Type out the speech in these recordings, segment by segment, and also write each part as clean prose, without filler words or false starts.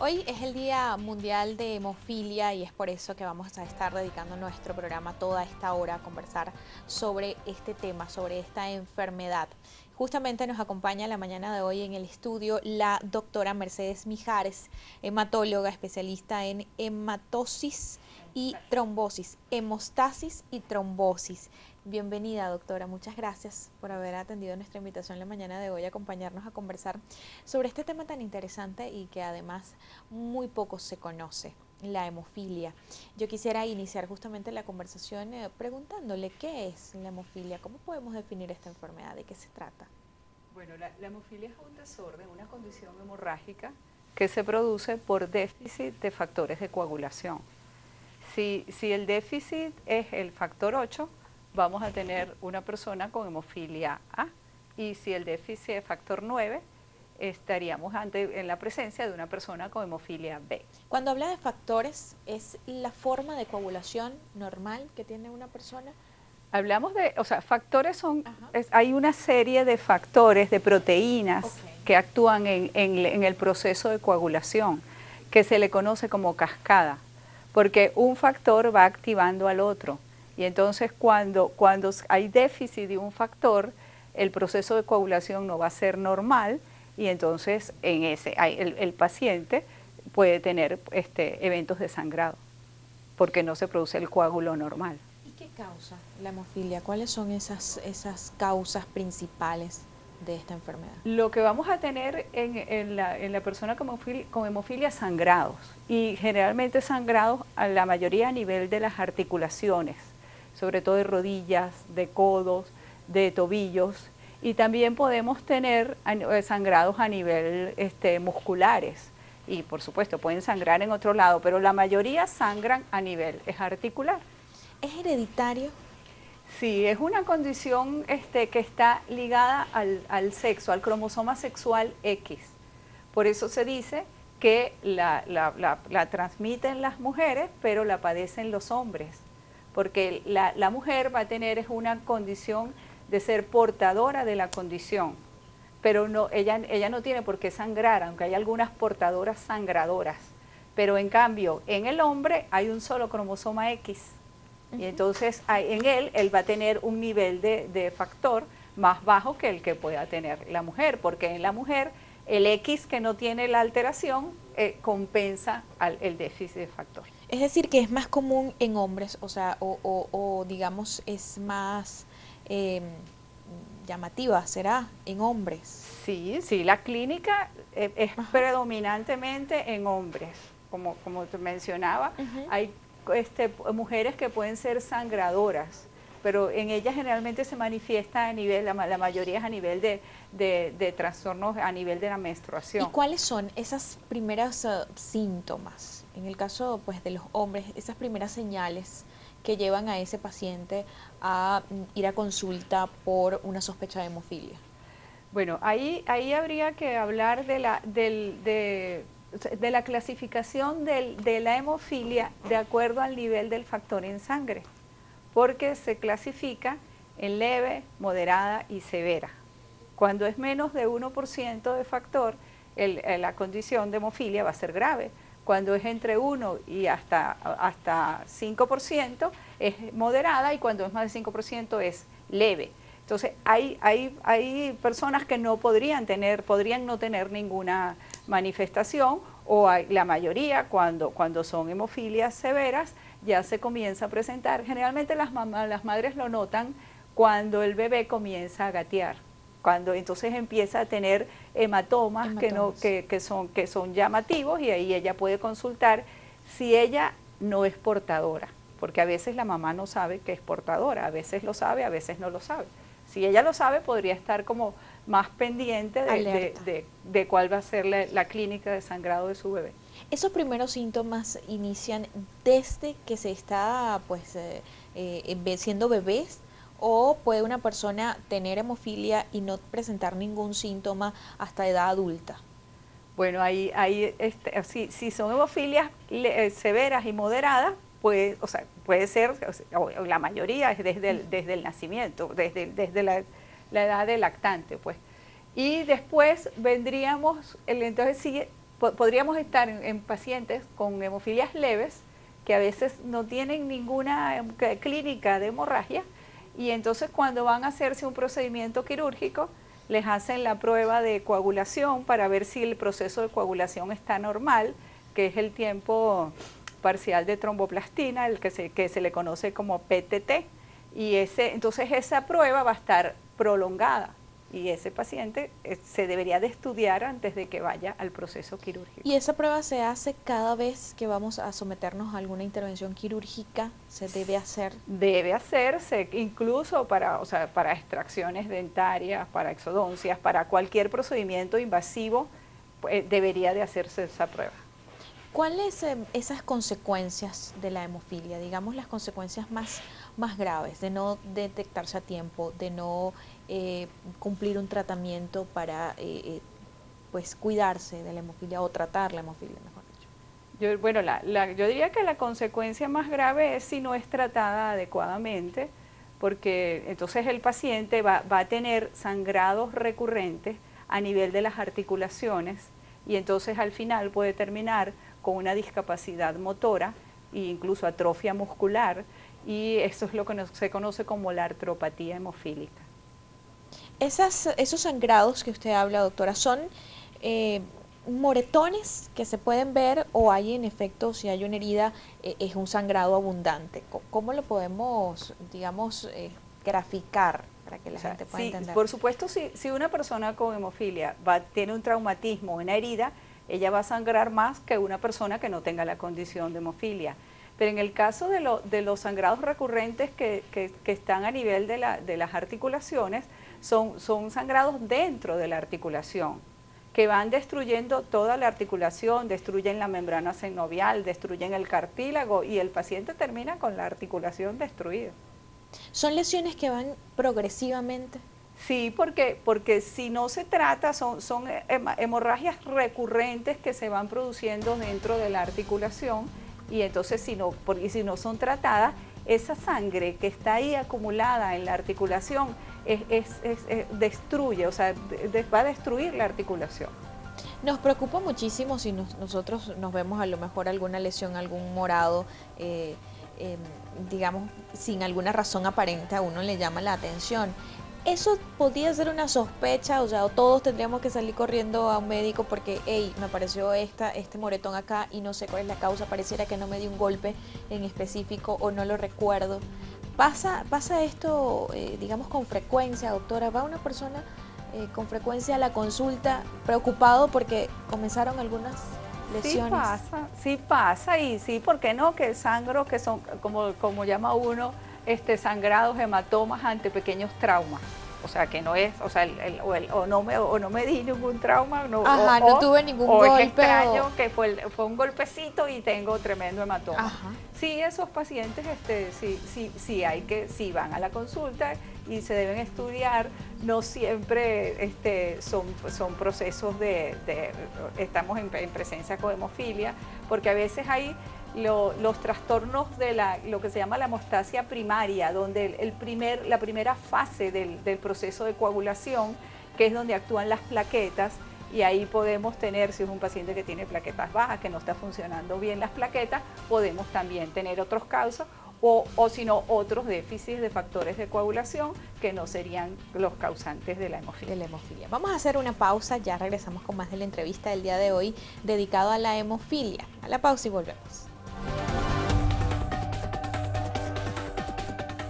Hoy es el Día Mundial de Hemofilia y es por eso que vamos a estar dedicando nuestro programa toda esta hora a conversar sobre este tema, sobre esta enfermedad. Justamente nos acompaña la mañana de hoy en el estudio la doctora Mercedes Mijares, hematóloga especialista en hematosis y trombosis, hemostasis y trombosis. Bienvenida, doctora. Muchas gracias por haber atendido nuestra invitación la mañana de hoy a acompañarnos a conversar sobre este tema tan interesante y que además muy poco se conoce, la hemofilia. Yo quisiera iniciar justamente la conversación preguntándole qué es la hemofilia, cómo podemos definir esta enfermedad, de qué se trata. Bueno, la hemofilia es un desorden, una condición hemorrágica que se produce por déficit de factores de coagulación. Si el déficit es el factor 8, vamos a tener una persona con hemofilia A, y si el déficit es factor 9, estaríamos en la presencia de una persona con hemofilia B. Cuando habla de factores, ¿es la forma de coagulación normal que tiene una persona? Hablamos de, factores hay una serie de factores, de proteínas que actúan en el proceso de coagulación, que se le conoce como cascada, porque un factor va activando al otro. Y entonces cuando hay déficit de un factor, el proceso de coagulación no va a ser normal y entonces el paciente puede tener eventos de sangrado porque no se produce el coágulo normal. ¿Y qué causa la hemofilia? ¿Cuáles son esas causas principales de esta enfermedad? Lo que vamos a tener en la persona con hemofilia, sangrados, y generalmente sangrados a la mayoría a nivel de las articulaciones, sobre todo de rodillas, de codos, de tobillos, y también podemos tener sangrados a nivel musculares, y por supuesto pueden sangrar en otro lado, pero la mayoría sangran a nivel articular. ¿Es hereditario? Sí, es una condición que está ligada al sexo, al cromosoma sexual X. Por eso se dice que la transmiten las mujeres, pero la padecen los hombres, porque la mujer va a tener una condición de ser portadora de la condición, pero ella no tiene por qué sangrar, aunque hay algunas portadoras sangradoras, pero en cambio en el hombre hay un solo cromosoma X, y entonces en él va a tener un nivel de factor más bajo que el que pueda tener la mujer, porque en la mujer el X que no tiene la alteración compensa el déficit de factor. Es decir, que es más común en hombres, o digamos es más llamativa, ¿será? En hombres. Sí, la clínica es predominantemente en hombres, como te mencionaba. Hay mujeres que pueden ser sangradoras, pero en ellas generalmente se manifiesta a nivel, la mayoría es a nivel de trastornos a nivel de la menstruación. ¿Y cuáles son esas primeras síntomas, en el caso pues de los hombres, esas primeras señales que llevan a ese paciente a ir a consulta por una sospecha de hemofilia? Bueno, ahí habría que hablar de la clasificación de la hemofilia de acuerdo al nivel del factor en sangre, porque se clasifica en leve, moderada y severa. Cuando es menos de 1% de factor, la condición de hemofilia va a ser grave. Cuando es entre 1 y hasta 5% es moderada, y cuando es más de 5% es leve. Entonces hay personas que podrían no tener ninguna manifestación, o la mayoría cuando son hemofilias severas ya se comienza a presentar. Generalmente las madres lo notan cuando el bebé comienza a gatear, cuando entonces empieza a tener hematomas. Que son llamativos, y ahí ella puede consultar si ella no es portadora, porque a veces la mamá no sabe que es portadora, a veces lo sabe, a veces no lo sabe. Si ella lo sabe, podría estar como más pendiente de cuál va a ser la clínica de sangrado de su bebé. ¿Esos primeros síntomas inician desde que se está siendo bebés, o puede una persona tener hemofilia y no presentar ningún síntoma hasta edad adulta? Bueno, si son hemofilias severas y moderadas, puede ser, o la mayoría es desde el nacimiento, desde la edad del lactante, pues. Y después entonces sigue podríamos estar en pacientes con hemofilias leves que a veces no tienen ninguna clínica de hemorragia, y entonces cuando van a hacerse un procedimiento quirúrgico les hacen la prueba de coagulación para ver si el proceso de coagulación está normal, que es el tiempo parcial de tromboplastina, el que se le conoce como PTT, y entonces esa prueba va a estar prolongada, y ese paciente se debería de estudiar antes de que vaya al proceso quirúrgico. ¿Y esa prueba se hace cada vez que vamos a someternos a alguna intervención quirúrgica? ¿Se debe hacer? Debe hacerse, incluso para extracciones dentarias, para exodoncias, para cualquier procedimiento invasivo, pues, debería de hacerse esa prueba. ¿Cuáles esas consecuencias de la hemofilia? Digamos las consecuencias más graves de no detectarse a tiempo, de no cumplir un tratamiento para pues cuidarse de la hemofilia o tratar la hemofilia, mejor dicho. Yo diría que la consecuencia más grave es si no es tratada adecuadamente, porque entonces el paciente va a tener sangrados recurrentes a nivel de las articulaciones, y entonces al final puede terminar con una discapacidad motora e incluso atrofia muscular, y eso es lo que se conoce como la artropatía hemofílica. Esos sangrados que usted habla, doctora, ¿son moretones que se pueden ver, o hay en efecto, si hay una herida, es un sangrado abundante? ¿Cómo lo podemos, digamos, graficar para que la gente pueda entender? Por supuesto, si una persona con hemofilia tiene un traumatismo, una herida, ella va a sangrar más que una persona que no tenga la condición de hemofilia. Pero en el caso de los sangrados recurrentes que están a nivel de las articulaciones, son sangrados dentro de la articulación, que van destruyendo toda la articulación, destruyen la membrana sinovial, destruyen el cartílago, y el paciente termina con la articulación destruida. ¿Son lesiones que van progresivamente? Sí, porque si no se trata, son hemorragias recurrentes que se van produciendo dentro de la articulación, y entonces si no son tratadas, esa sangre que está ahí acumulada en la articulación destruye, o sea, va a destruir la articulación. Nos preocupa muchísimo si nosotros nos vemos a lo mejor alguna lesión, algún morado, digamos, sin alguna razón aparente, a uno le llama la atención. ¿Eso podría ser una sospecha? O sea, todos tendríamos que salir corriendo a un médico porque, hey, me apareció este moretón acá y no sé cuál es la causa, pareciera que no me dio un golpe en específico o no lo recuerdo. ¿Pasa esto, digamos, con frecuencia, doctora? ¿Va una persona con frecuencia a la consulta preocupado porque comenzaron algunas lesiones? Sí pasa, y sí, ¿por qué no? Que sangro, que son, como llama uno, sangrados, hematomas ante pequeños traumas. O sea, que no es, o sea, o no me di ningún trauma, no tuve ningún golpe. Es extraño que fue un golpecito y tengo tremendo hematoma. Ajá. Sí, esos pacientes sí van a la consulta y se deben estudiar. No siempre son procesos estamos en presencia con hemofilia, porque a veces hay los trastornos de lo que se llama la hemostasia primaria, donde la primera fase del proceso de coagulación, que es donde actúan las plaquetas, y ahí podemos tener, si es un paciente que tiene plaquetas bajas, que no está funcionando bien las plaquetas, podemos también tener otros causas, o si no, otros déficits de factores de coagulación que no serían los causantes de la hemofilia. Vamos a hacer una pausa, ya regresamos con más de la entrevista del día de hoy dedicado a la hemofilia. A la pausa y volvemos.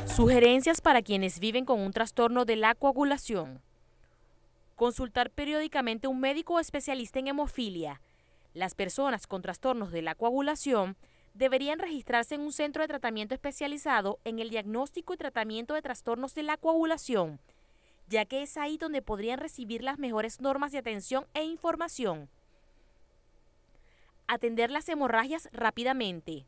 Sugerencias para quienes viven con un trastorno de la coagulación. Consultar periódicamente a un médico o especialista en hemofilia. Las personas con trastornos de la coagulación deberían registrarse en un centro de tratamiento especializado en el diagnóstico y tratamiento de trastornos de la coagulación, ya que es ahí donde podrían recibir las mejores normas de atención e información. Atender las hemorragias rápidamente.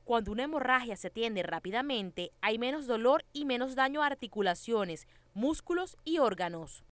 Cuando una hemorragia se atiende rápidamente, hay menos dolor y menos daño a articulaciones, músculos y órganos.